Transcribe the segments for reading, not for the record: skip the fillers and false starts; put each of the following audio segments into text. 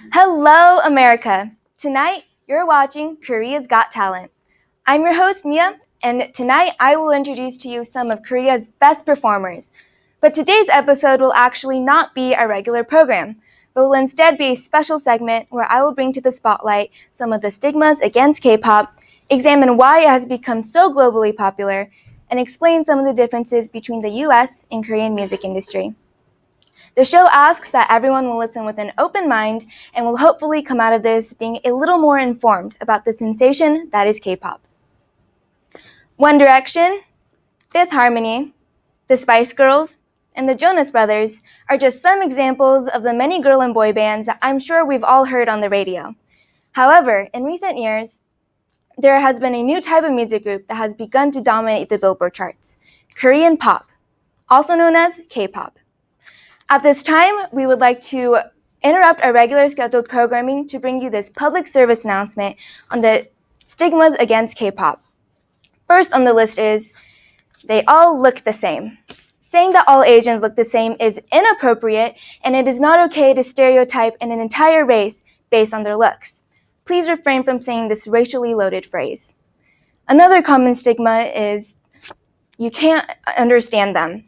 Hello, America! Tonight, you're watching Korea's Got Talent. I'm your host, Mia, and tonight I will introduce to you some of Korea's best performers. But today's episode will actually not be a regular program, but will instead be a special segment where I will bring to the spotlight some of the stigmas against K-pop, examine why it has become so globally popular, and explain some of the differences between the US and Korean music industry. The show asks that everyone will listen with an open mind and will hopefully come out of this being a little more informed about the sensation that is K-pop. One Direction, Fifth Harmony, the Spice Girls, and the Jonas Brothers are just some examples of the many girl and boy bands that I'm sure we've all heard on the radio. However, in recent years, there has been a new type of music group that has begun to dominate the Billboard charts, Korean pop, also known as K-pop. At this time, we would like to interrupt our regular scheduled programming to bring you this public service announcement on the stigmas against K-pop. First on the list is, they all look the same. Saying that all Asians look the same is inappropriate, and it is not okay to stereotype an entire race based on their looks. Please refrain from saying this racially loaded phrase. Another common stigma is, you can't understand them.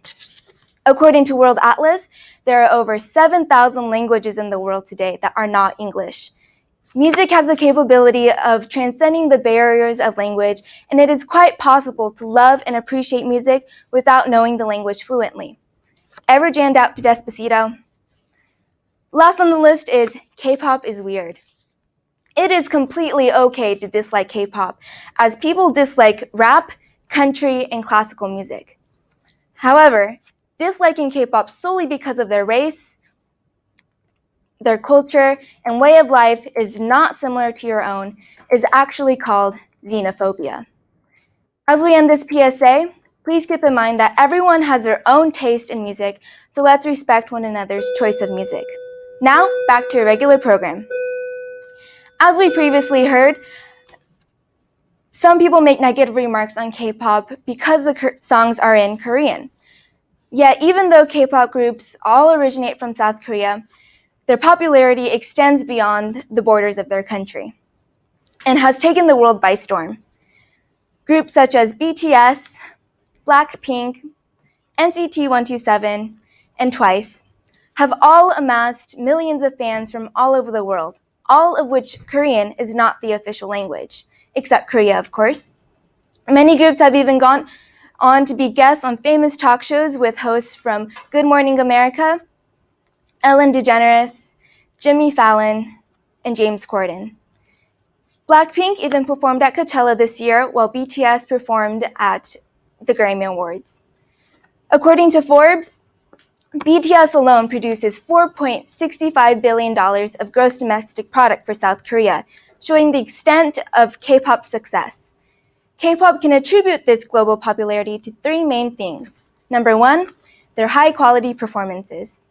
According to World Atlas, there are over 7,000 languages in the world today that are not English. Music has the capability of transcending the barriers of language, and it is quite possible to love and appreciate music without knowing the language fluently. Ever jammed out to Despacito? Last on the list is K-pop is weird. It is completely okay to dislike K-pop, as people dislike rap, country, and classical music. However, disliking K-pop solely because of their race, their culture, and way of life is not similar to your own is actually called xenophobia. As we end this PSA, please keep in mind that everyone has their own taste in music, so let's respect one another's choice of music. Now, back to your regular program. As we previously heard, some people make negative remarks on K-pop because the songs are in Korean. Yet, even though K-pop groups all originate from South Korea, their popularity extends beyond the borders of their country and has taken the world by storm. Groups such as BTS, Blackpink, NCT 127, and Twice have all amassed millions of fans from all over the world, all of which Korean is not the official language, except Korea, of course. Many groups have even gone on to be guests on famous talk shows with hosts from Good Morning America, Ellen DeGeneres, Jimmy Fallon, and James Corden. Blackpink even performed at Coachella this year, while BTS performed at the Grammy Awards. According to Forbes, BTS alone produces $4.65 billion of gross domestic product for South Korea, showing the extent of K-pop success. K-pop can attribute this global popularity to three main things. Number one, their high-quality performances.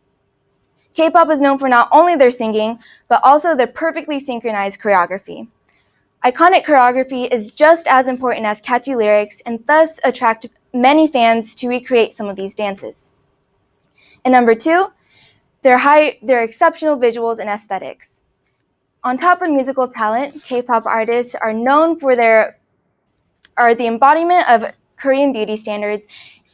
K-pop is known for not only their singing, but also their perfectly synchronized choreography. Iconic choreography is just as important as catchy lyrics and thus attract many fans to recreate some of these dances. And number two, their exceptional visuals and aesthetics. On top of musical talent, K-pop artists are known for the embodiment of Korean beauty standards,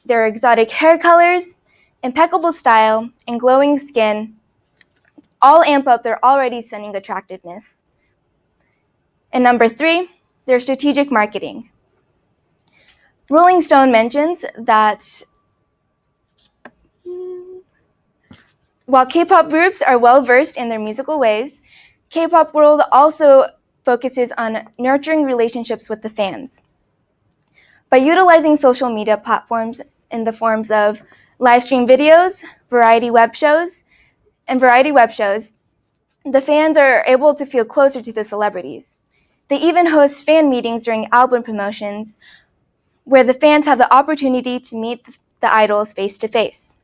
their exotic hair colors, impeccable style, and glowing skin all amp up their already stunning attractiveness. And number three, their strategic marketing. Rolling Stone mentions that while K-pop groups are well-versed in their musical ways, K-pop world also focuses on nurturing relationships with the fans. By utilizing social media platforms in the forms of live stream videos, variety web shows, the fans are able to feel closer to the celebrities. They even host fan meetings during album promotions where the fans have the opportunity to meet the idols face to face.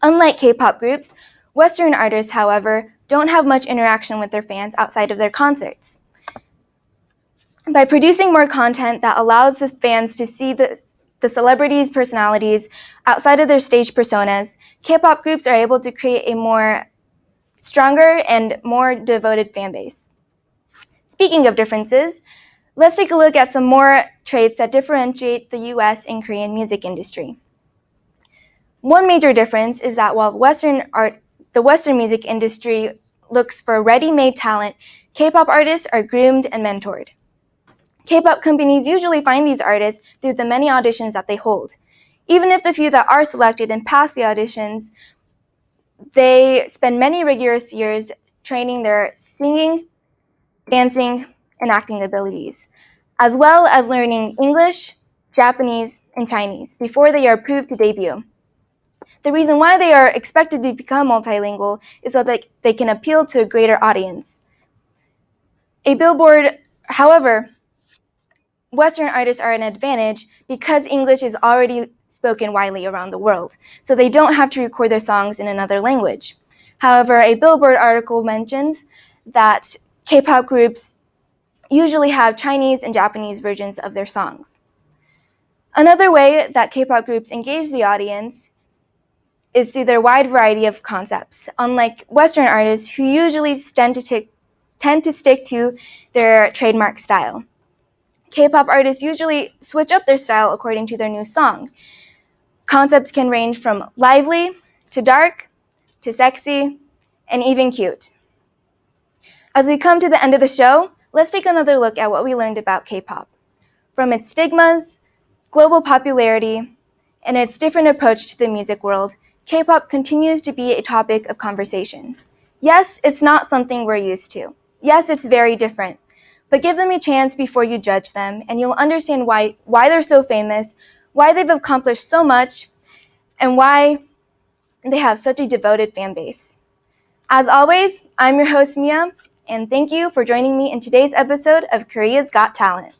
Unlike K-pop groups, Western artists, however, don't have much interaction with their fans outside of their concerts. By producing more content that allows the fans to see the celebrities' personalities outside of their stage personas, K-pop groups are able to create a more stronger and more devoted fan base. Speaking of differences, let's take a look at some more traits that differentiate the US and Korean music industry. One major difference is that while the Western music industry looks for ready-made talent, K-pop artists are groomed and mentored. K-pop companies usually find these artists through the many auditions that they hold. Even if the few that are selected and pass the auditions, they spend many rigorous years training their singing, dancing, and acting abilities, as well as learning English, Japanese, and Chinese before they are approved to debut. The reason why they are expected to become multilingual is so that they can appeal to a greater audience. However, Western artists are an advantage because English is already spoken widely around the world, so they don't have to record their songs in another language. However, a Billboard article mentions that K-pop groups usually have Chinese and Japanese versions of their songs. Another way that K-pop groups engage the audience is through their wide variety of concepts, unlike Western artists who usually tend to stick to their trademark style. K-pop artists usually switch up their style according to their new song. Concepts can range from lively to dark to sexy and even cute. As we come to the end of the show, let's take another look at what we learned about K-pop. From its stigmas, global popularity, and its different approach to the music world, K-pop continues to be a topic of conversation. Yes, it's not something we're used to. Yes, it's very different. But give them a chance before you judge them, and you'll understand why they're so famous, why they've accomplished so much, and why they have such a devoted fan base. As always, I'm your host, Mia, and thank you for joining me in today's episode of Korea's Got Talent.